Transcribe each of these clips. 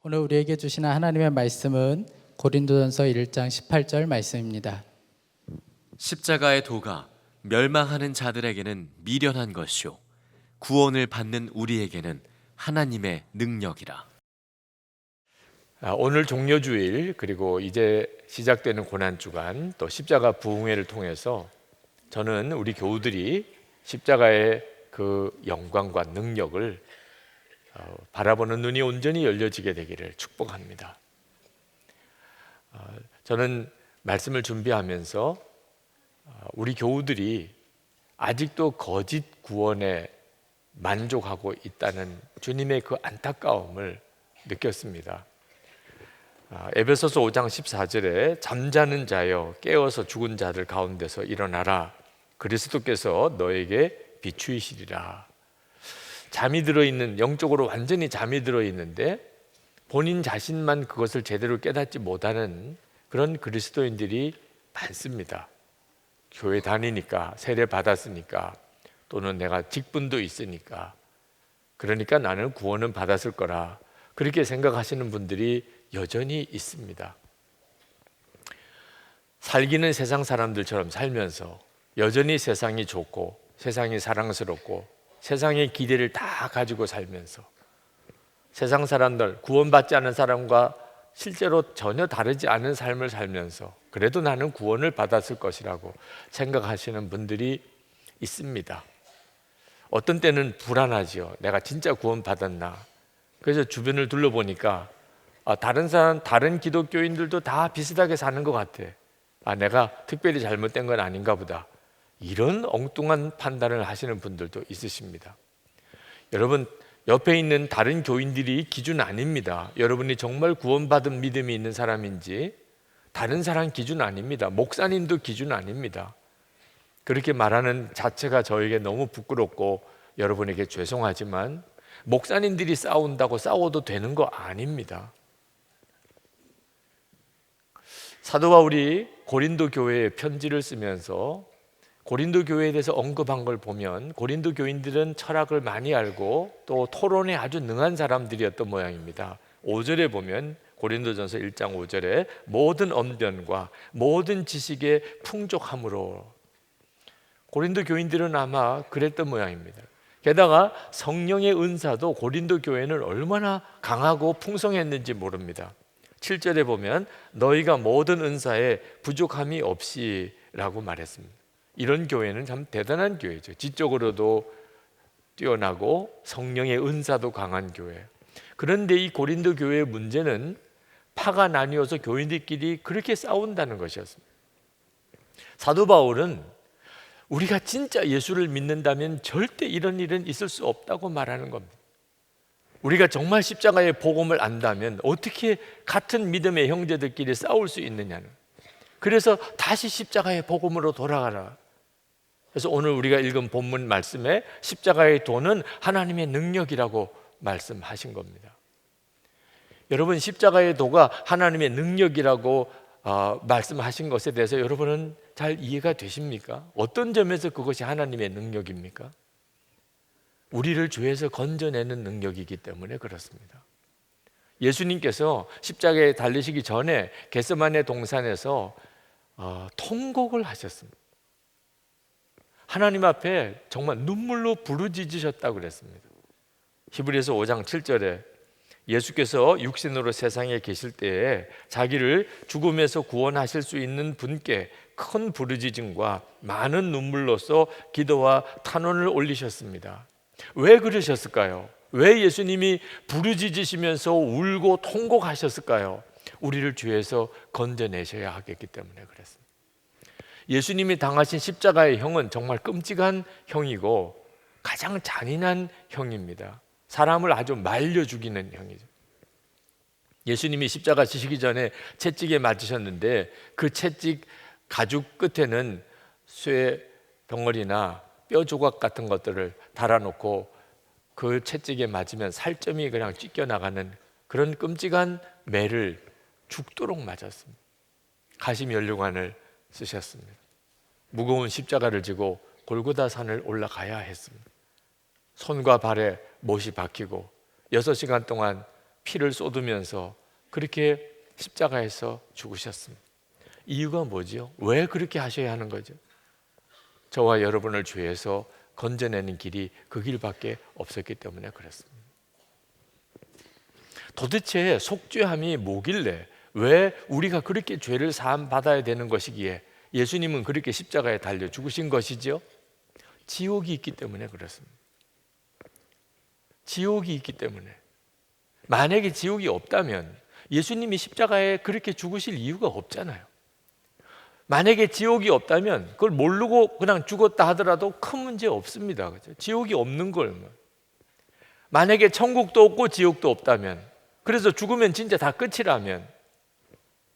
오늘 우리에게 주시는 하나님의 말씀은 고린도전서 1장 18절 말씀입니다. 십자가의 도가 멸망하는 자들에게는 미련한 것이요 구원을 받는 우리에게는 하나님의 능력이라. 오늘 종려주일 그리고 이제 시작되는 고난주간 또 십자가 부흥회를 통해서 저는 우리 교우들이 십자가의 그 영광과 능력을 바라보는 눈이 온전히 열려지게 되기를 축복합니다. 저는 말씀을 준비하면서 우리 교우들이 아직도 거짓 구원에 만족하고 있다는 주님의 그 안타까움을 느꼈습니다. 에베소서 5장 14절에 잠자는 자여 깨어서 죽은 자들 가운데서 일어나라 그리스도께서 너에게 비추이시리라. 잠이 들어있는, 영적으로 완전히 잠이 들어있는데 본인 자신만 그것을 제대로 깨닫지 못하는 그런 그리스도인들이 많습니다. 교회 다니니까, 세례 받았으니까, 또는 내가 직분도 있으니까, 그러니까 나는 구원은 받았을 거라, 그렇게 생각하시는 분들이 여전히 있습니다. 살기는 세상 사람들처럼 살면서 여전히 세상이 좋고 세상이 사랑스럽고 세상의 기대를 다 가지고 살면서 세상 사람들, 구원받지 않은 사람과 실제로 전혀 다르지 않은 삶을 살면서 그래도 나는 구원을 받았을 것이라고 생각하시는 분들이 있습니다. 어떤 때는 불안하지요. 내가 진짜 구원받았나? 그래서 주변을 둘러보니까 다른 사람, 다른 기독교인들도 다 비슷하게 사는 것 같아. 내가 특별히 잘못된 건 아닌가 보다. 이런 엉뚱한 판단을 하시는 분들도 있으십니다. 여러분, 옆에 있는 다른 교인들이 기준 아닙니다. 여러분이 정말 구원받은 믿음이 있는 사람인지 다른 사람 기준 아닙니다. 목사님도 기준 아닙니다. 그렇게 말하는 자체가 저에게 너무 부끄럽고 여러분에게 죄송하지만 목사님들이 싸운다고 싸워도 되는 거 아닙니다. 사도 바울이 고린도 교회에 편지를 쓰면서 고린도 교회에 대해서 언급한 걸 보면 고린도 교인들은 철학을 많이 알고 또 토론에 아주 능한 사람들이었던 모양입니다. 5절에 보면 고린도전서 1장 5절에 모든 언변과 모든 지식의 풍족함으로, 고린도 교인들은 아마 그랬던 모양입니다. 게다가 성령의 은사도 고린도 교회는 얼마나 강하고 풍성했는지 모릅니다. 7절에 보면 너희가 모든 은사에 부족함이 없이 라고 말했습니다. 이런 교회는 참 대단한 교회죠. 지적으로도 뛰어나고 성령의 은사도 강한 교회. 그런데 이 고린도 교회의 문제는 파가 나뉘어서 교인들끼리 그렇게 싸운다는 것이었습니다. 사도 바울은 우리가 진짜 예수를 믿는다면 절대 이런 일은 있을 수 없다고 말하는 겁니다. 우리가 정말 십자가의 복음을 안다면 어떻게 같은 믿음의 형제들끼리 싸울 수 있느냐는, 그래서 다시 십자가의 복음으로 돌아가라. 그래서 오늘 우리가 읽은 본문 말씀에 십자가의 도는 하나님의 능력이라고 말씀하신 겁니다. 여러분, 십자가의 도가 하나님의 능력이라고 말씀하신 것에 대해서 여러분은 잘 이해가 되십니까? 어떤 점에서 그것이 하나님의 능력입니까? 우리를 죄에서 건져내는 능력이기 때문에 그렇습니다. 예수님께서 십자가에 달리시기 전에 겟세마네 동산에서 통곡을 하셨습니다. 하나님 앞에 정말 눈물로 부르짖으셨다고 그랬습니다. 히브리서 5장 7절에 예수께서 육신으로 세상에 계실 때에 자기를 죽음에서 구원하실 수 있는 분께 큰 부르짖음과 많은 눈물로써 기도와 탄원을 올리셨습니다. 왜 그러셨을까요? 왜 예수님이 부르짖으시면서 울고 통곡하셨을까요? 우리를 죄에서 건져내셔야 하겠기 때문에 그랬습니다. 예수님이 당하신 십자가의 형은 정말 끔찍한 형이고 가장 잔인한 형입니다. 사람을 아주 말려 죽이는 형이죠. 예수님이 십자가 지시기 전에 채찍에 맞으셨는데 그 채찍 가죽 끝에는 쇠 덩어리나 뼈 조각 같은 것들을 달아놓고 그 채찍에 맞으면 살점이 그냥 찢겨나가는 그런 끔찍한 매를 죽도록 맞았습니다. 가시면류관을 쓰셨습니다. 무거운 십자가를 지고 골고다 산을 올라가야 했습니다. 손과 발에 못이 박히고 6시간 동안 피를 쏟으면서 그렇게 십자가에서 죽으셨습니다. 이유가 뭐지요? 왜 그렇게 하셔야 하는 거죠? 저와 여러분을 죄에서 건져내는 길이 그 길밖에 없었기 때문에 그렇습니다. 도대체 속죄함이 뭐길래, 왜 우리가 그렇게 죄를 사함 받아야 되는 것이기에 예수님은 그렇게 십자가에 달려 죽으신 것이죠? 지옥이 있기 때문에 그렇습니다. 지옥이 있기 때문에. 만약에 지옥이 없다면 예수님이 십자가에 그렇게 죽으실 이유가 없잖아요. 만약에 지옥이 없다면 그걸 모르고 그냥 죽었다 하더라도 큰 문제 없습니다. 그렇죠? 지옥이 없는 걸. 만약에 천국도 없고 지옥도 없다면, 그래서 죽으면 진짜 다 끝이라면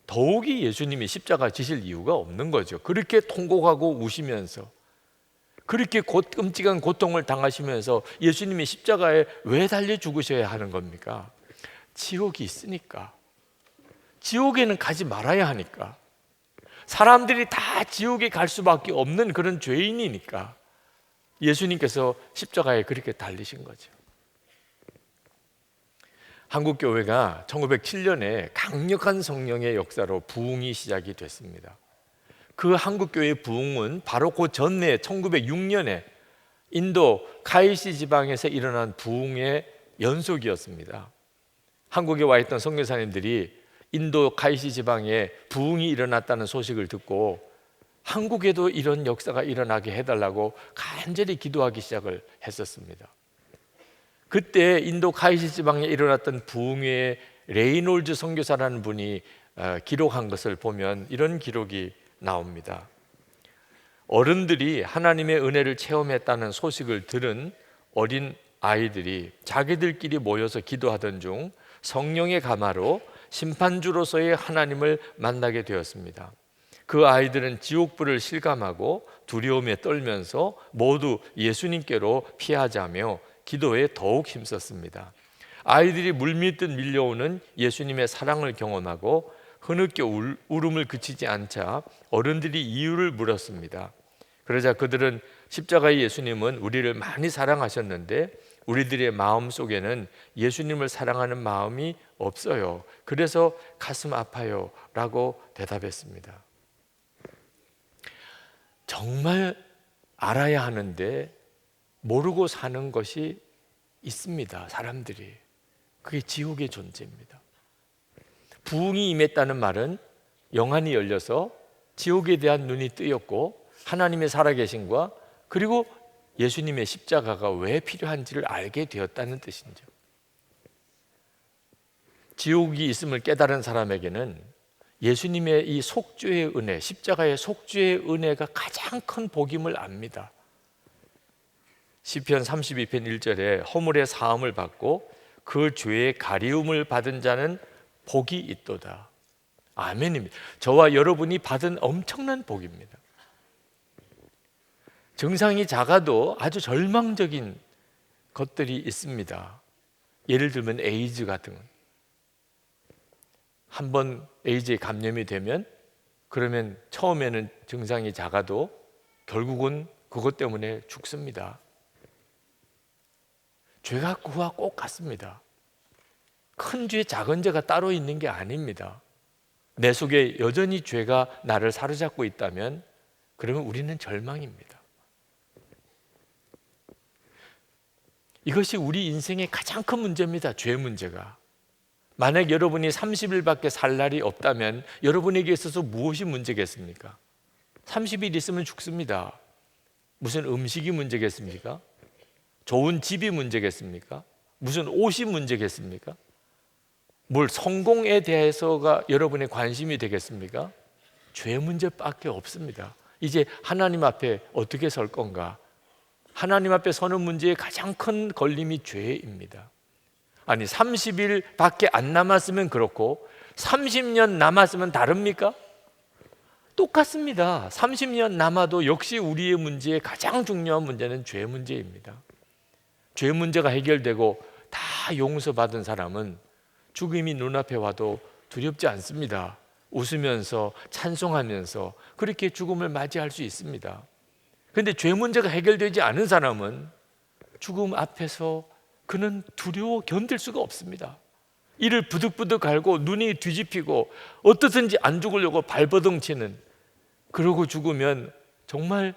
더욱이 예수님이 십자가 지실 이유가 없는 거죠. 그렇게 통곡하고 우시면서, 그렇게 끔찍한 고통을 당하시면서 예수님이 십자가에 왜 달려 죽으셔야 하는 겁니까? 지옥이 있으니까. 지옥에는 가지 말아야 하니까. 사람들이 다 지옥에 갈 수밖에 없는 그런 죄인이니까 예수님께서 십자가에 그렇게 달리신 거죠. 한국교회가 1907년에 강력한 성령의 역사로 부흥이 시작이 됐습니다. 그 한국교회의 부흥은 바로 그 전에 1906년에 인도 카이시 지방에서 일어난 부흥의 연속이었습니다. 한국에 와 있던 선교사님들이 인도 카이시 지방에 부흥이 일어났다는 소식을 듣고 한국에도 이런 역사가 일어나게 해달라고 간절히 기도하기 시작을 했었습니다. 그때 인도 카이시 지방에 일어났던 부흥의 레이놀즈 선교사라는 분이 기록한 것을 보면 이런 기록이 나옵니다. 어른들이 하나님의 은혜를 체험했다는 소식을 들은 어린 아이들이 자기들끼리 모여서 기도하던 중 성령의 가마로 심판주로서의 하나님을 만나게 되었습니다. 그 아이들은 지옥불을 실감하고 두려움에 떨면서 모두 예수님께로 피하자며 기도에 더욱 힘썼습니다. 아이들이 물밀듯 밀려오는 예수님의 사랑을 경험하고 흐느껴 울음을 그치지 않자 어른들이 이유를 물었습니다. 그러자 그들은 십자가의 예수님은 우리를 많이 사랑하셨는데 우리들의 마음 속에는 예수님을 사랑하는 마음이 없어요. 그래서 가슴 아파요 라고 대답했습니다. 정말 알아야 하는데 모르고 사는 것이 있습니다. 사람들이. 그게 지옥의 존재입니다. 부흥이 임했다는 말은 영안이 열려서 지옥에 대한 눈이 뜨였고 하나님의 살아계심과 그리고 예수님의 십자가가 왜 필요한지를 알게 되었다는 뜻이죠. 지옥이 있음을 깨달은 사람에게는 예수님의 이 속죄의 은혜, 십자가의 속죄의 은혜가 가장 큰 복임을 압니다. 시편 32편 1절에 허물의 사함을 받고 그 죄의 가리움을 받은 자는 복이 있도다. 아멘입니다. 저와 여러분이 받은 엄청난 복입니다. 증상이 작아도 아주 절망적인 것들이 있습니다. 예를 들면 에이즈 같은 건. 한번 에이즈에 감염이 되면 그러면 처음에는 증상이 작아도 결국은 그것 때문에 죽습니다. 죄가 그와 꼭 같습니다. 큰 죄, 작은 죄가 따로 있는 게 아닙니다. 내 속에 여전히 죄가 나를 사로잡고 있다면 그러면 우리는 절망입니다. 이것이 우리 인생의 가장 큰 문제입니다. 죄 문제가. 만약 여러분이 30일밖에 살 날이 없다면 여러분에게 있어서 무엇이 문제겠습니까? 30일 있으면 죽습니다. 무슨 음식이 문제겠습니까? 좋은 집이 문제겠습니까? 무슨 옷이 문제겠습니까? 뭘 성공에 대해서가 여러분의 관심이 되겠습니까? 죄 문제밖에 없습니다. 이제 하나님 앞에 어떻게 설 건가? 하나님 앞에 서는 문제의 가장 큰 걸림이 죄입니다. 아니 30일밖에 안 남았으면 그렇고 30년 남았으면 다릅니까? 똑같습니다. 30년 남아도 역시 우리의 문제의 가장 중요한 문제는 죄 문제입니다. 죄 문제가 해결되고 다 용서받은 사람은 죽음이 눈앞에 와도 두렵지 않습니다. 웃으면서 찬송하면서 그렇게 죽음을 맞이할 수 있습니다. 그런데 죄 문제가 해결되지 않은 사람은 죽음 앞에서 그는 두려워 견딜 수가 없습니다. 이를 부득부득 갈고 눈이 뒤집히고 어떻든지 안 죽으려고 발버둥 치는, 그러고 죽으면 정말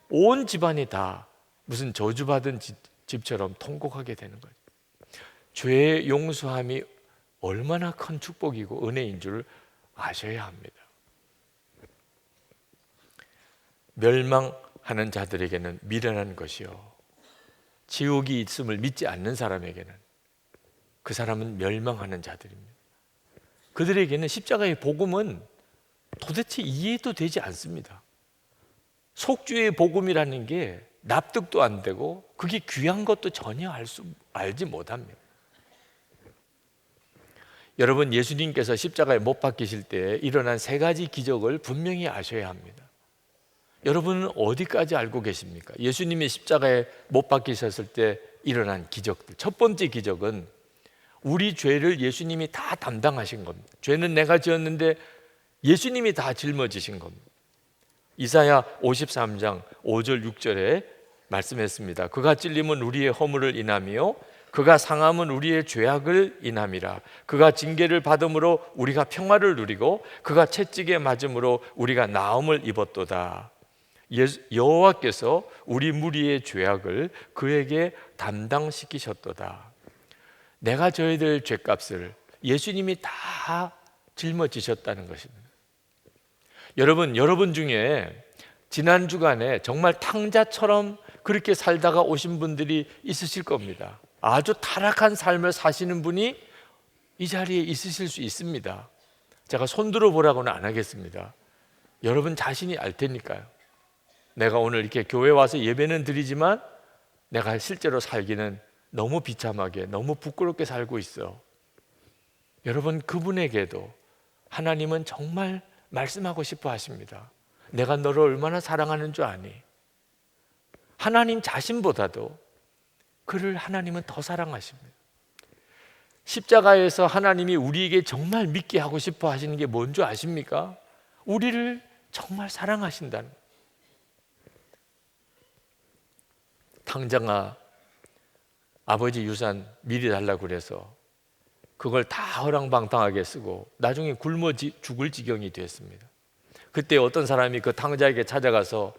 온 집안이 다 무슨 저주받은 집처럼 통곡하게 되는 거죠. 죄의 용서함이 얼마나 큰 축복이고 은혜인 줄 아셔야 합니다. 멸망하는 자들에게는 미련한 것이요, 지옥이 있음을 믿지 않는 사람에게는, 그 사람은 멸망하는 자들입니다. 그들에게는 십자가의 복음은 도대체 이해도 되지 않습니다. 속죄의 복음이라는 게 납득도 안 되고 그게 귀한 것도 전혀 알지 못합니다. 여러분, 예수님께서 십자가에 못 박히실 때 일어난 세 가지 기적을 분명히 아셔야 합니다. 여러분은 어디까지 알고 계십니까? 예수님이 십자가에 못 박히셨을 때 일어난 기적들. 첫 번째 기적은 우리 죄를 예수님이 다 담당하신 겁니다. 죄는 내가 지었는데 예수님이 다 짊어지신 겁니다. 이사야 53장 5절 6절에 말씀했습니다. 그가 찔림은 우리의 허물을 인하며 그가 상함은 우리의 죄악을 인함이라. 그가 징계를 받음으로 우리가 평화를 누리고 그가 채찍에 맞음으로 우리가 나음을 입었도다. 여호와께서 우리 무리의 죄악을 그에게 담당시키셨도다. 내가 져야 될 죄값을 예수님이 다 짊어지셨다는 것입니다. 여러분 중에 지난 주간에 정말 탕자처럼 그렇게 살다가 오신 분들이 있으실 겁니다. 아주 타락한 삶을 사시는 분이 이 자리에 있으실 수 있습니다. 제가 손들어 보라고는 안 하겠습니다. 여러분 자신이 알 테니까요. 내가 오늘 이렇게 교회 와서 예배는 드리지만 내가 실제로 살기는 너무 비참하게, 너무 부끄럽게 살고 있어. 여러분, 그분에게도 하나님은 정말 말씀하고 싶어 하십니다. 내가 너를 얼마나 사랑하는 줄 아니? 하나님 자신보다도 그를 하나님은 더 사랑하십니다. 십자가에서 하나님이 우리에게 정말 믿게 하고 싶어 하시는 게 뭔 줄 아십니까? 우리를 정말 사랑하신다는. 탕자가 아버지 유산 미리 달라고 그래서 그걸 다 허랑방탕하게 쓰고 나중에 굶어 죽을 지경이 됐습니다. 그때 어떤 사람이 그 탕자에게 찾아가서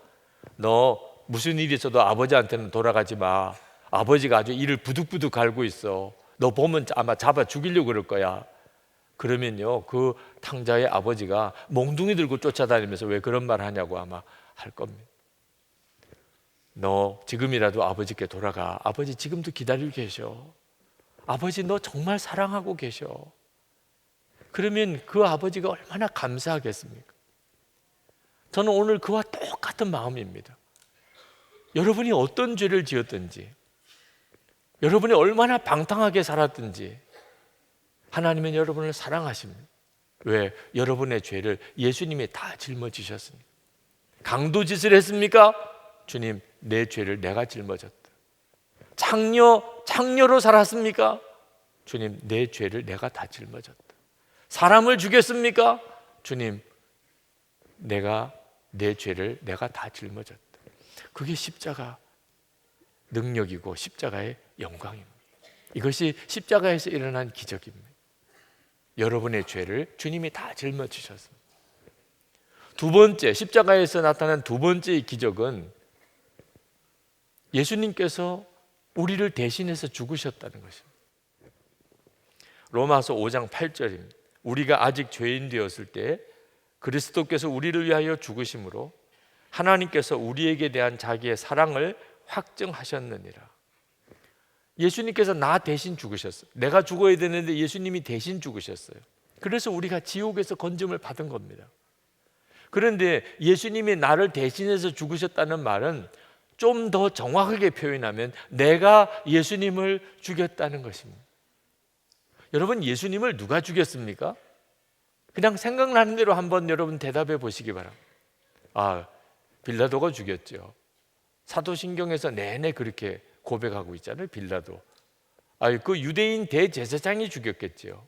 너 무슨 일이 있어도 아버지한테는 돌아가지 마. 아버지가 아주 이를 부득부득 갈고 있어. 너 보면 아마 잡아 죽이려고 그럴 거야. 그러면요, 그 탕자의 아버지가 몽둥이 들고 쫓아다니면서 왜 그런 말 하냐고 아마 할 겁니다. 너 지금이라도 아버지께 돌아가. 아버지 지금도 기다리고 계셔. 아버지 너 정말 사랑하고 계셔. 그러면 그 아버지가 얼마나 감사하겠습니까? 저는 오늘 그와 똑같은 마음입니다. 여러분이 어떤 죄를 지었든지, 여러분이 얼마나 방탕하게 살았든지 하나님은 여러분을 사랑하십니다. 왜? 여러분의 죄를 예수님이 다 짊어지셨습니다. 강도짓을 했습니까? 주님, 내 죄를 내가 짊어졌다. 창녀로 살았습니까? 주님, 내 죄를 내가 다 짊어졌다. 사람을 죽였습니까? 주님, 내 죄를 내가 다 짊어졌다. 그게 십자가 능력이고 십자가의 영광입니다. 이것이 십자가에서 일어난 기적입니다. 여러분의 죄를 주님이 다 짊어지셨습니다. 두 번째, 십자가에서 나타난 두 번째 기적은 예수님께서 우리를 대신해서 죽으셨다는 것입니다. 로마서 5장 8절입니다. 우리가 아직 죄인 되었을 때 그리스도께서 우리를 위하여 죽으심으로 하나님께서 우리에게 대한 자기의 사랑을 확증하셨느니라. 예수님께서 나 대신 죽으셨어요. 내가 죽어야 되는데 예수님이 대신 죽으셨어요. 그래서 우리가 지옥에서 건짐을 받은 겁니다. 그런데 예수님이 나를 대신해서 죽으셨다는 말은 좀 더 정확하게 표현하면 내가 예수님을 죽였다는 것입니다. 여러분, 예수님을 누가 죽였습니까? 그냥 생각나는 대로 한번 여러분 대답해 보시기 바랍니다. 빌라도가 죽였죠. 사도신경에서 내내 그렇게 고백하고 있잖아요. 빌라도. 그 유대인 대제사장이 죽였겠죠.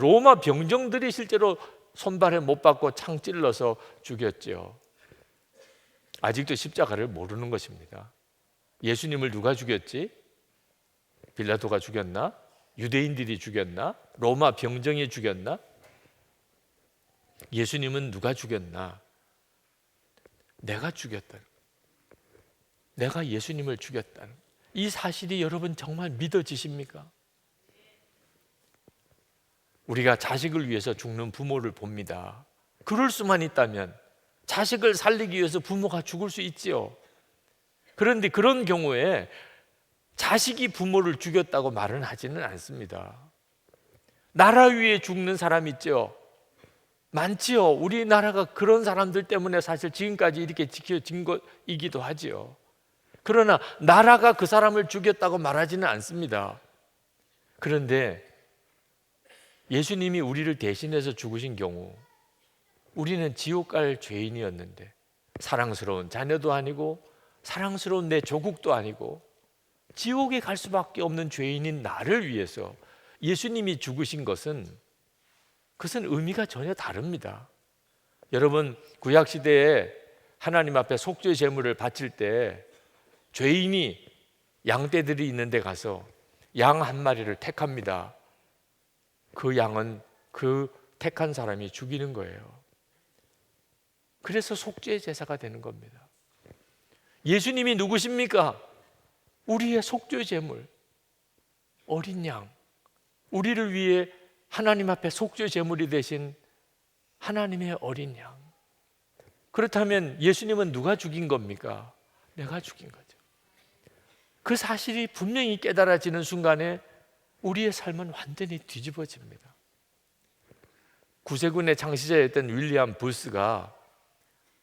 로마 병정들이 실제로 손발에 못 박고 창 찔러서 죽였죠. 아직도 십자가를 모르는 것입니다. 예수님을 누가 죽였지? 빌라도가 죽였나? 유대인들이 죽였나? 로마 병정이 죽였나? 예수님은 누가 죽였나? 내가 죽였다는, 내가 예수님을 죽였다는 이 사실이 여러분 정말 믿어지십니까? 우리가 자식을 위해서 죽는 부모를 봅니다. 그럴 수만 있다면 자식을 살리기 위해서 부모가 죽을 수 있지요. 그런데 그런 경우에 자식이 부모를 죽였다고 말은 하지는 않습니다. 나라 위에 죽는 사람 있죠. 많지요. 우리나라가 그런 사람들 때문에 사실 지금까지 이렇게 지켜진 것이기도 하지요. 그러나 나라가 그 사람을 죽였다고 말하지는 않습니다. 그런데 예수님이 우리를 대신해서 죽으신 경우 우리는 지옥 갈 죄인이었는데, 사랑스러운 자녀도 아니고 사랑스러운 내 조국도 아니고 지옥에 갈 수밖에 없는 죄인인 나를 위해서 예수님이 죽으신 것은, 그것은 의미가 전혀 다릅니다. 여러분, 구약시대에 하나님 앞에 속죄 제물을 바칠 때 죄인이 양떼들이 있는 데 가서 양 한 마리를 택합니다. 그 양은 그 택한 사람이 죽이는 거예요. 그래서 속죄 제사가 되는 겁니다. 예수님이 누구십니까? 우리의 속죄 제물, 어린 양, 우리를 위해 하나님 앞에 속죄 제물이 되신 하나님의 어린 양. 그렇다면 예수님은 누가 죽인 겁니까? 내가 죽인 거죠. 그 사실이 분명히 깨달아지는 순간에 우리의 삶은 완전히 뒤집어집니다. 구세군의 창시자였던 윌리엄 부스가,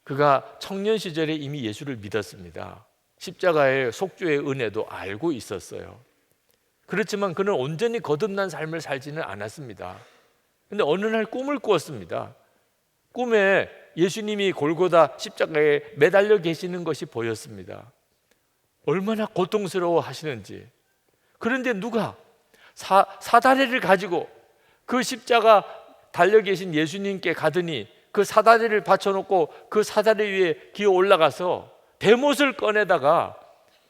그가 청년 시절에 이미 예수를 믿었습니다. 십자가의 속죄의 은혜도 알고 있었어요. 그렇지만 그는 온전히 거듭난 삶을 살지는 않았습니다. 그런데 어느 날 꿈을 꾸었습니다. 꿈에 예수님이 골고다 십자가에 매달려 계시는 것이 보였습니다. 얼마나 고통스러워 하시는지. 그런데 누가 사다리를 가지고 그 십자가 달려 계신 예수님께 가더니 그 사다리를 받쳐놓고 그 사다리 위에 기어 올라가서 대못을 꺼내다가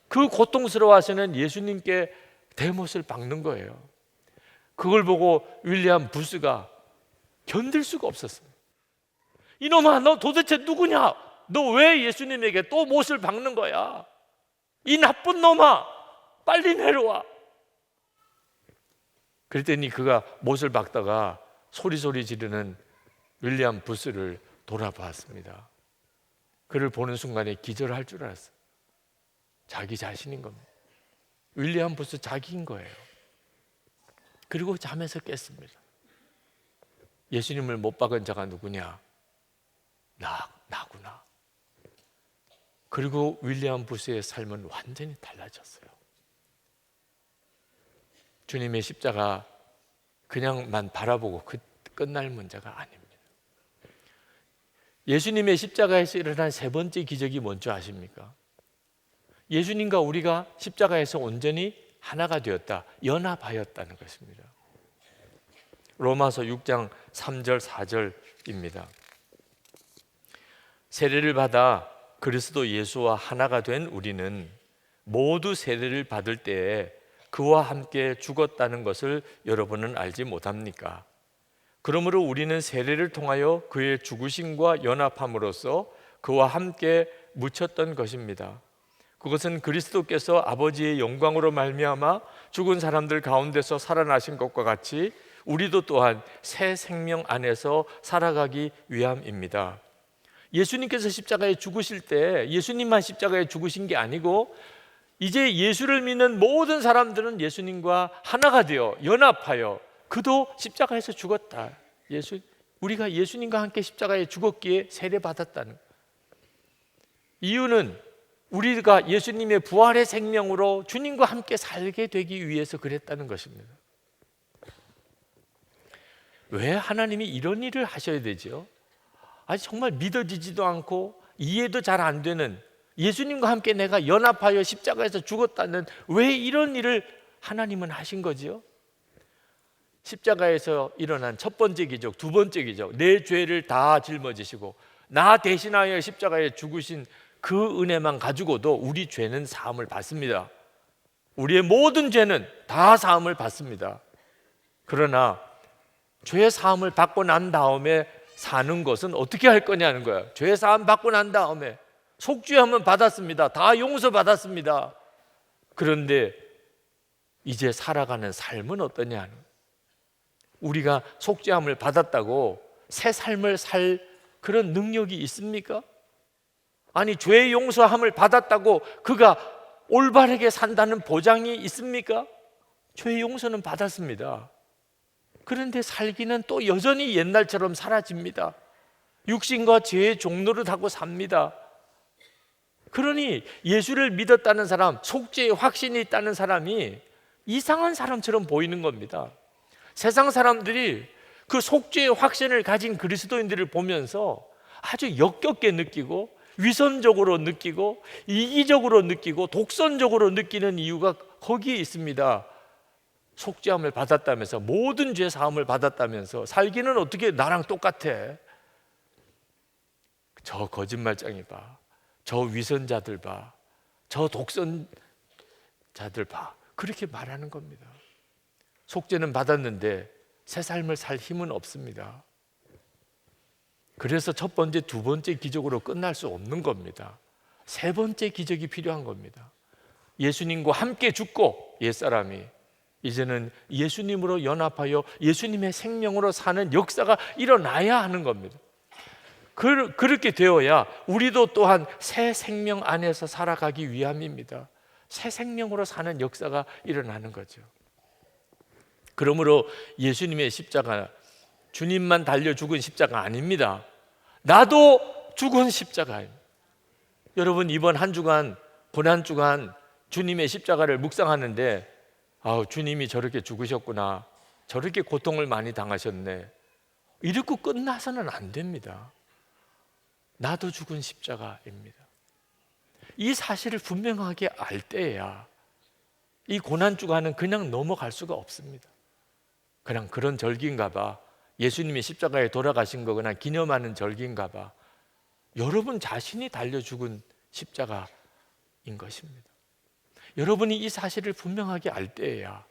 그 고통스러워 하시는 예수님께 대못을 박는 거예요. 그걸 보고 윌리엄 부스가 견딜 수가 없었습니다. 이놈아, 너 도대체 누구냐? 너 왜 예수님에게 또 못을 박는 거야? 이 나쁜 놈아, 빨리 내려와. 그랬더니 그가 못을 박다가 소리소리 지르는 윌리엄 부스를 돌아봤습니다. 그를 보는 순간에 기절할 줄 알았어요. 자기 자신인 겁니다. 윌리엄 부스 자기인 거예요. 그리고 잠에서 깼습니다. 예수님을 못 박은 자가 누구냐? 나구나. 그리고 윌리엄 부스의 삶은 완전히 달라졌어요. 주님의 십자가 그냥만 바라보고 끝날 문제가 아닙니다. 예수님의 십자가에서 일어난 세 번째 기적이 뭔지 아십니까? 예수님과 우리가 십자가에서 온전히 하나가 되었다, 연합하였다는 것입니다. 로마서 6장 3절 4절입니다. 세례를 받아 그리스도 예수와 하나가 된 우리는 모두 세례를 받을 때에 그와 함께 죽었다는 것을 여러분은 알지 못합니까? 그러므로 우리는 세례를 통하여 그의 죽으심과 연합함으로써 그와 함께 묻혔던 것입니다. 그것은 그리스도께서 아버지의 영광으로 말미암아 죽은 사람들 가운데서 살아나신 것과 같이 우리도 또한 새 생명 안에서 살아가기 위함입니다. 예수님께서 십자가에 죽으실 때 예수님만 십자가에 죽으신 게 아니고 이제 예수를 믿는 모든 사람들은 예수님과 하나가 되어 연합하여 그도 십자가에서 죽었다. 우리가 예수님과 함께 십자가에 죽었기에 세례받았다는 이유는 우리가 예수님의 부활의 생명으로 주님과 함께 살게 되기 위해서 그랬다는 것입니다. 왜 하나님이 이런 일을 하셔야 되죠? 정말 믿어지지도 않고 이해도 잘 안 되는, 예수님과 함께 내가 연합하여 십자가에서 죽었다는, 왜 이런 일을 하나님은 하신 거죠? 십자가에서 일어난 첫 번째 기적, 두 번째 기적, 내 죄를 다 짊어지시고 나 대신하여 십자가에 죽으신 그 은혜만 가지고도 우리 죄는 사함을 받습니다. 우리의 모든 죄는 다 사함을 받습니다. 그러나 죄 사함을 받고 난 다음에 사는 것은 어떻게 할 거냐는 거야. 죄 사함 받고 난 다음에 속죄함은 받았습니다. 다 용서받았습니다. 그런데 이제 살아가는 삶은 어떠냐는, 우리가 속죄함을 받았다고 새 삶을 살 그런 능력이 있습니까? 아니, 죄 용서함을 받았다고 그가 올바르게 산다는 보장이 있습니까? 죄 용서는 받았습니다. 그런데 살기는 또 여전히 옛날처럼 사라집니다. 육신과 죄의 종노릇 하고 삽니다. 그러니 예수를 믿었다는 사람, 속죄의 확신이 있다는 사람이 이상한 사람처럼 보이는 겁니다. 세상 사람들이 그 속죄의 확신을 가진 그리스도인들을 보면서 아주 역겹게 느끼고 위선적으로 느끼고 이기적으로 느끼고 독선적으로 느끼는 이유가 거기에 있습니다. 속죄함을 받았다면서, 모든 죄 사함을 받았다면서 살기는 어떻게 나랑 똑같아? 저 거짓말쟁이 봐, 저 위선자들 봐, 저 독선자들 봐, 그렇게 말하는 겁니다. 속죄는 받았는데 새 삶을 살 힘은 없습니다. 그래서 첫 번째, 두 번째 기적으로 끝날 수 없는 겁니다. 세 번째 기적이 필요한 겁니다. 예수님과 함께 죽고 옛사람이 이제는 예수님으로 연합하여 예수님의 생명으로 사는 역사가 일어나야 하는 겁니다. 그렇게 되어야 우리도 또한 새 생명 안에서 살아가기 위함입니다. 새 생명으로 사는 역사가 일어나는 거죠. 그러므로 예수님의 십자가, 주님만 달려 죽은 십자가 아닙니다. 나도 죽은 십자가입니다. 여러분, 이번 한 주간, 고난 주간 주님의 십자가를 묵상하는데, 주님이 저렇게 죽으셨구나, 저렇게 고통을 많이 당하셨네, 이렇게 끝나서는 안 됩니다. 나도 죽은 십자가입니다. 이 사실을 분명하게 알 때야 이 고난 주간은 그냥 넘어갈 수가 없습니다. 그냥 그런 절기인가 봐, 예수님이 십자가에 돌아가신 거 그냥 기념하는 절기인가 봐. 여러분 자신이 달려 죽은 십자가인 것입니다. 여러분이 이 사실을 분명하게 알 때야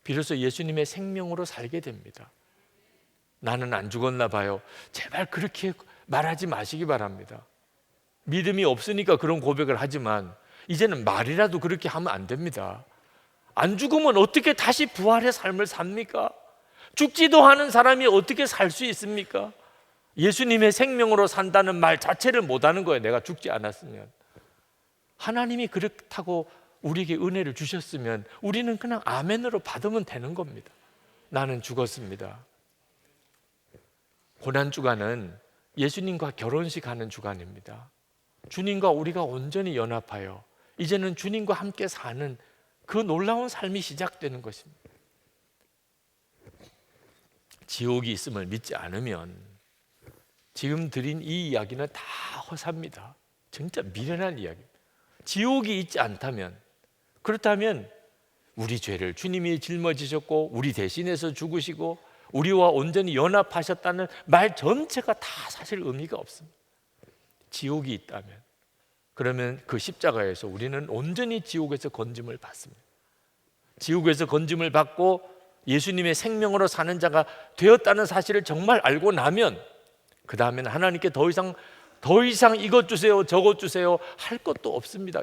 비로소 예수님의 생명으로 살게 됩니다. 나는 안 죽었나 봐요. 제발 그렇게 말하지 마시기 바랍니다. 믿음이 없으니까 그런 고백을 하지만 이제는 말이라도 그렇게 하면 안 됩니다. 안 죽으면 어떻게 다시 부활의 삶을 삽니까? 죽지도 않은 사람이 어떻게 살 수 있습니까? 예수님의 생명으로 산다는 말 자체를 못하는 거예요. 내가 죽지 않았으면. 하나님이 그렇다고 우리에게 은혜를 주셨으면 우리는 그냥 아멘으로 받으면 되는 겁니다. 나는 죽었습니다. 고난주간은 예수님과 결혼식 하는 주간입니다. 주님과 우리가 온전히 연합하여 이제는 주님과 함께 사는 그 놀라운 삶이 시작되는 것입니다. 지옥이 있음을 믿지 않으면 지금 드린 이 이야기는 다 허사입니다. 진짜 미련한 이야기입니다. 지옥이 있지 않다면, 그렇다면 우리 죄를 주님이 짊어지셨고 우리 대신해서 죽으시고 우리와 온전히 연합하셨다는 말 전체가 다 사실 의미가 없습니다. 지옥이 있다면, 그러면 그 십자가에서 우리는 온전히 지옥에서 건짐을 받습니다. 지옥에서 건짐을 받고 예수님의 생명으로 사는 자가 되었다는 사실을 정말 알고 나면 그 다음에는 하나님께 더 이상 이것 주세요 저것 주세요 할 것도 없습니다.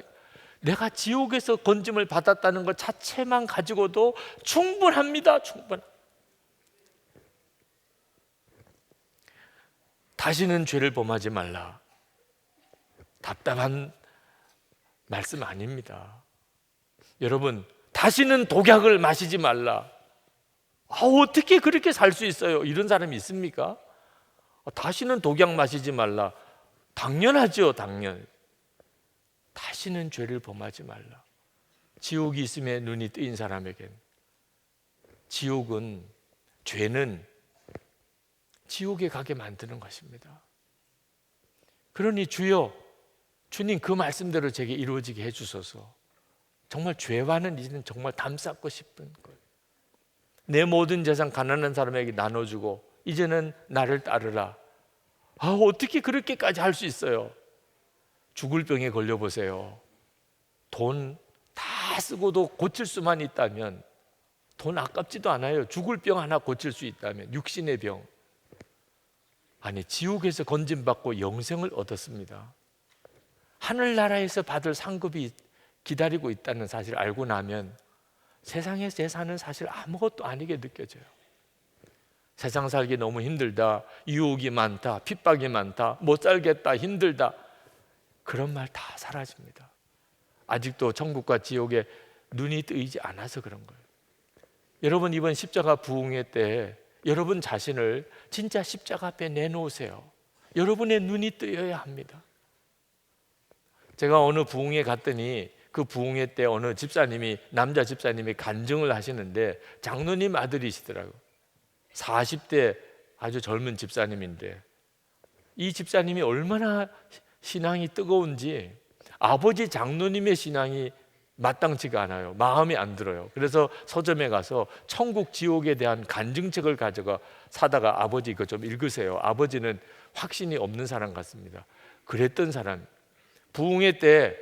내가 지옥에서 건짐을 받았다는 것 자체만 가지고도 충분합니다. 다시는 죄를 범하지 말라. 답답한 말씀 아닙니다. 여러분, 다시는 독약을 마시지 말라. 어떻게 그렇게 살 수 있어요? 이런 사람이 있습니까? 다시는 독약 마시지 말라. 당연하죠, 당연. 다시는 죄를 범하지 말라. 지옥이 있음에 눈이 뜨인 사람에겐 죄는 지옥에 가게 만드는 것입니다. 그러니 주여, 주님 그 말씀대로 제게 이루어지게 해주소서. 정말 죄와는 이제는 정말 담쌓고 싶은 거예요. 내 모든 재산 가난한 사람에게 나눠주고 이제는 나를 따르라. 어떻게 그렇게까지 할 수 있어요? 죽을 병에 걸려보세요. 돈 다 쓰고도 고칠 수만 있다면 돈 아깝지도 않아요. 죽을 병 하나 고칠 수 있다면, 육신의 병. 아니, 지옥에서 건짐받고 영생을 얻었습니다. 하늘나라에서 받을 상급이 기다리고 있다는 사실을 알고 나면 세상의 재산은 사실 아무것도 아니게 느껴져요. 세상 살기 너무 힘들다, 유혹이 많다, 핍박이 많다, 못 살겠다, 힘들다, 그런 말 다 사라집니다. 아직도 천국과 지옥에 눈이 뜨이지 않아서 그런 거예요. 여러분, 이번 십자가 부흥회 때 여러분 자신을 진짜 십자가 앞에 내놓으세요. 여러분의 눈이 뜨여야 합니다. 제가 어느 부흥회 갔더니 그 부흥회 때 어느 집사님이, 남자 집사님이 간증을 하시는데 장로님 아들이시더라고요. 40대 아주 젊은 집사님인데 이 집사님이 얼마나 신앙이 뜨거운지 아버지 장로님의 신앙이 마땅치가 않아요. 마음에 안 들어요. 그래서 서점에 가서 천국 지옥에 대한 간증책을 가져가 사다가 아버지 이거 좀 읽으세요. 아버지는 확신이 없는 사람 같습니다. 그랬던 사람. 부흥회 때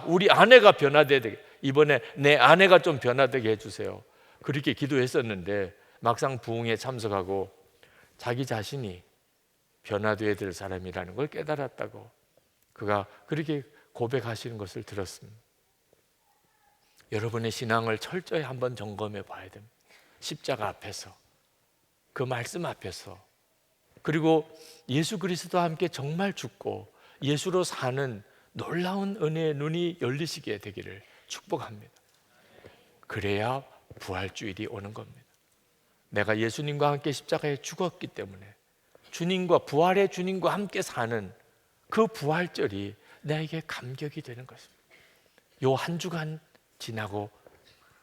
우리 아내가 변화되게 되게, 이번에 내 아내가 좀 변화되게 해주세요. 그렇게 기도했었는데 막상 부흥회에 참석하고 자기 자신이 변화되어야 될 사람이라는 걸 깨달았다고 그가 그렇게 고백하시는 것을 들었습니다. 여러분의 신앙을 철저히 한번 점검해 봐야 됩니다. 십자가 앞에서, 그 말씀 앞에서, 그리고 예수 그리스도와 함께 정말 죽고 예수로 사는 놀라운 은혜의 눈이 열리시게 되기를 축복합니다. 그래야 부활주일이 오는 겁니다. 내가 예수님과 함께 십자가에 죽었기 때문에 주님과, 부활의 주님과 함께 사는 그 부활절이 나에게 감격이 되는 것입니다. 요 한 주간 지나고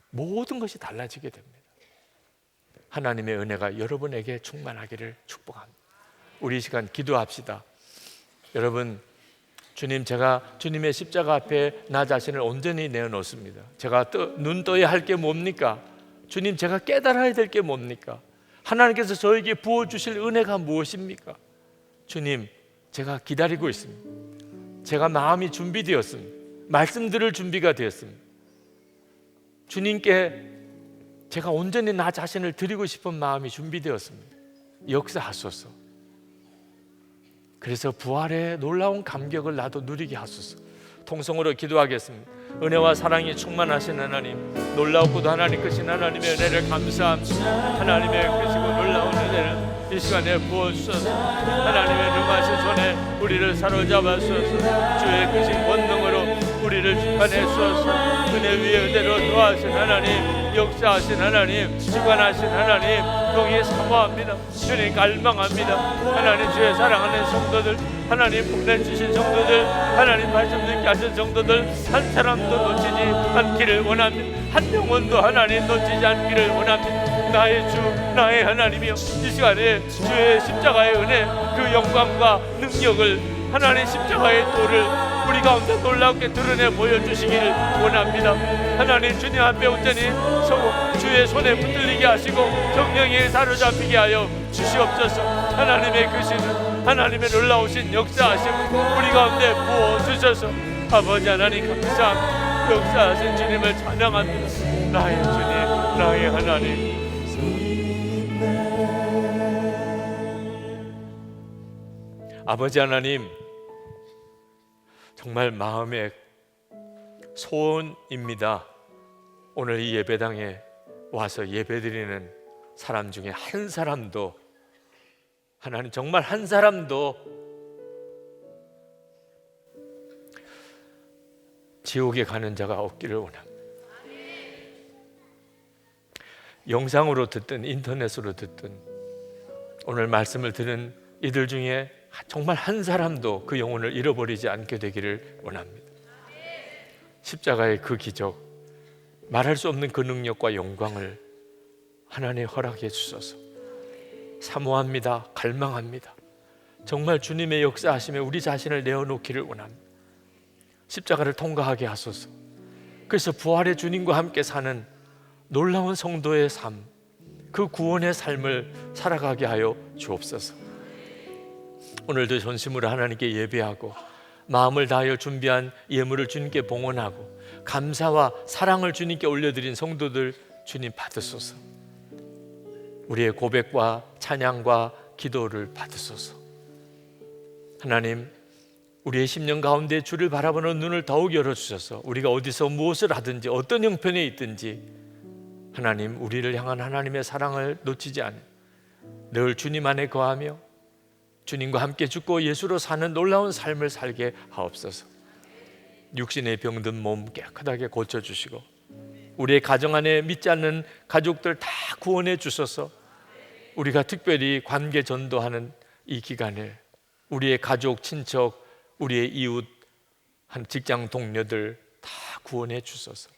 모든 것이 달라지게 됩니다. 하나님의 은혜가 여러분에게 충만하기를 축복합니다. 우리 이 시간 기도합시다. 여러분, 주님, 제가 주님의 십자가 앞에 나 자신을 온전히 내어놓습니다. 제가 눈 떠야 할 게 뭡니까? 주님, 제가 깨달아야 될 게 뭡니까? 하나님께서 저에게 부어주실 은혜가 무엇입니까? 주님, 제가 기다리고 있습니다. 제가 마음이 준비되었습니다. 말씀 들을 준비가 되었습니다. 주님께 제가 온전히 나 자신을 드리고 싶은 마음이 준비되었습니다. 역사하소서. 그래서 부활의 놀라운 감격을 나도 누리게 하소서. 통성으로 기도하겠습니다. 은혜와 사랑이 충만하신 하나님, 놀라우고도 하나님 크신 하나님의 은혜를 감사합니다. 하나님의 크시고 놀라운 은혜를 이 시간에 부어주소서. 하나님의 능하신 손에 우리를 사로잡아주소서. 주의 크신 권능으로 우리를 주관해 주소서. 은혜 위에 은혜로 도와주신 하나님, 역사하신 하나님, 주관하신 하나님, 동의 사모합니다. 주님 갈망합니다. 하나님, 주의 사랑하는 성도들, 하나님 보내주신 성도들, 하나님 말씀 듣게 하신 성도들 한 사람도 놓치지 않기를 원합니다. 한 영혼도 하나님 놓치지 않기를 원합니다. 나의 주, 나의 하나님이여, 이 시간에 주의 십자가의 은혜, 그 영광과 능력을, 하나님 십자가의 도를 우리 가운데 놀랍게 드러내 보여주시기를 원합니다. 하나님, 주님 앞에 온전히 서고 주의 손에 붙들리게 하시고 성령에 사로잡히게 하여 주시옵소서. 하나님의 크시는, 하나님의 놀라우신 역사하심 우리 가운데 부어주셔서 아버지 하나님 감사합니다. 역사하신 주님을 찬양합니다. 나의 주님, 나의 하나님, 아버지 하나님, 정말 마음의 소원입니다. 오늘 이 예배당에 와서 예배드리는 사람 중에 한 사람도, 하나님 정말 한 사람도 지옥에 가는 자가 없기를 원합니다. 영상으로 듣든 인터넷으로 듣든 오늘 말씀을 들은 이들 중에 정말 한 사람도 그 영혼을 잃어버리지 않게 되기를 원합니다. 십자가의 그 기적, 말할 수 없는 그 능력과 영광을 하나님 허락해 주소서. 사모합니다. 갈망합니다. 정말 주님의 역사하심에 우리 자신을 내어놓기를 원합니다. 십자가를 통과하게 하소서. 그래서 부활의 주님과 함께 사는 놀라운 성도의 삶, 그 구원의 삶을 살아가게 하여 주옵소서. 오늘도 전심으로 하나님께 예배하고 마음을 다하여 준비한 예물을 주님께 봉헌하고 감사와 사랑을 주님께 올려드린 성도들 주님 받으소서. 우리의 고백과 찬양과 기도를 받으소서. 하나님, 우리의 심령 가운데 주를 바라보는 눈을 더욱 열어주셔서 우리가 어디서 무엇을 하든지 어떤 형편에 있든지 하나님, 우리를 향한 하나님의 사랑을 놓치지 않아 늘 주님 안에 거하며 주님과 함께 죽고 예수로 사는 놀라운 삶을 살게 하옵소서. 육신의 병든 몸 깨끗하게 고쳐주시고 우리의 가정 안에 믿지 않는 가족들 다 구원해 주셔서 우리가 특별히 관계 전도하는 이 기간에 우리의 가족, 친척, 우리의 이웃, 직장 동료들 다 구원해 주소서.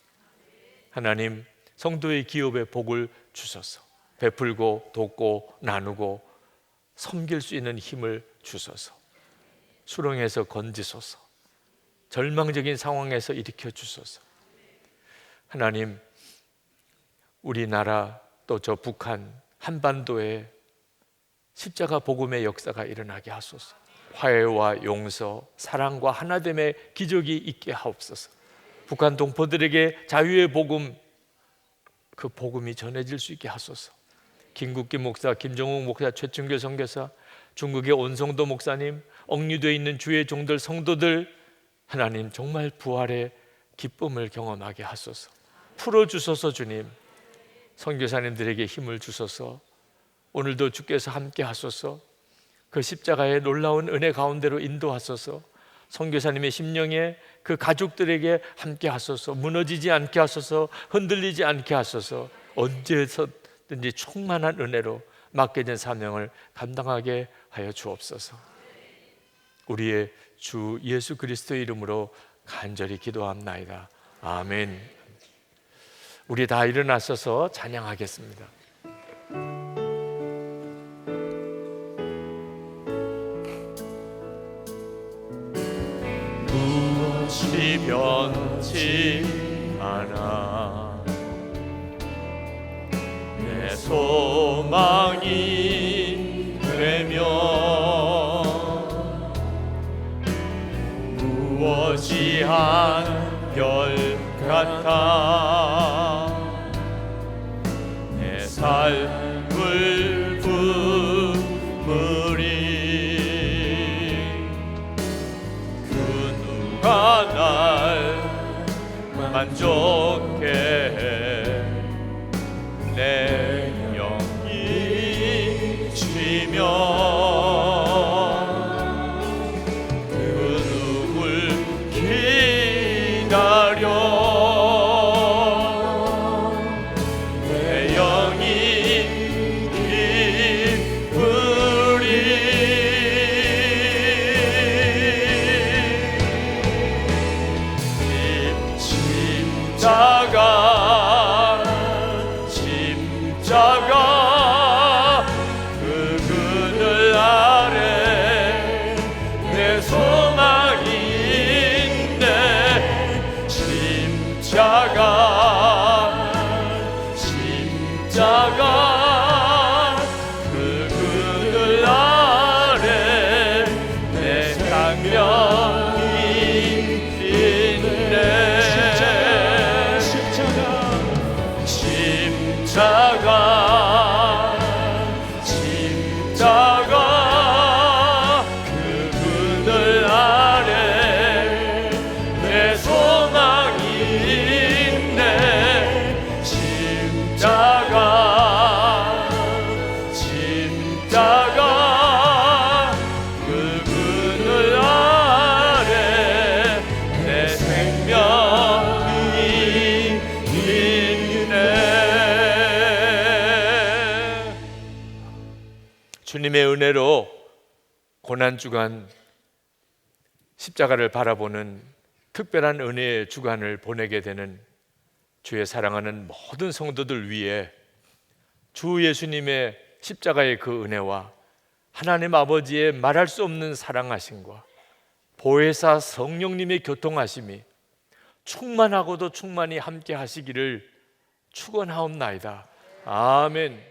하나님, 성도의 기업에 복을 주소서. 베풀고 돕고 나누고 섬길 수 있는 힘을 주소서. 수렁에서 건지소서. 절망적인 상황에서 일으켜 주소서. 하나님, 우리나라 또 저 북한 한반도에 십자가 복음의 역사가 일어나게 하소서. 화해와 용서, 사랑과 하나됨의 기적이 있게 하옵소서. 북한 동포들에게 자유의 복음, 그 복음이 전해질 수 있게 하소서. 김국기 목사, 김정욱 목사, 최충길 선교사, 중국의 온성도 목사님, 억류되어 있는 주의 종들, 성도들, 하나님 정말 부활의 기쁨을 경험하게 하소서. 풀어주소서. 주님, 선교사님들에게 힘을 주소서. 오늘도 주께서 함께 하소서. 그 십자가의 놀라운 은혜 가운데로 인도하소서. 선교사님의 심령에 그 가족들에게 함께 하소서. 무너지지 않게 하소서. 흔들리지 않게 하소서. 언제든지 충만한 은혜로 맡겨진 사명을 감당하게 하여 주옵소서. 우리의 주 예수 그리스도의 이름으로 간절히 기도합나이다. 아멘. 우리 다 일어나셔서 찬양하겠습니다. 무엇이 변치 않아 내 소망이 되며 무엇이 한결같아 내 삶을 부으리 그 누가 날 만족해 해 내 영이 쉬며 십자가 그 그늘 아래 내 소망이 있네. 십자가 그 그늘 아래 내 생명이 있네. 십자가 그 그늘 아래 내 소망이 있네. 십자가 그 그늘 아래 내 생명이 있네. 주님의 은혜로 고난주간 십자가를 바라보는 특별한 은혜의 주간을 보내게 되는 주의 사랑하는 모든 성도들 위해 주 예수님의 십자가의 그 은혜와 하나님 아버지의 말할 수 없는 사랑하심과 보혜사 성령님의 교통하심이 충만하고도 충만히 함께 하시기를 축원하옵나이다. 아멘.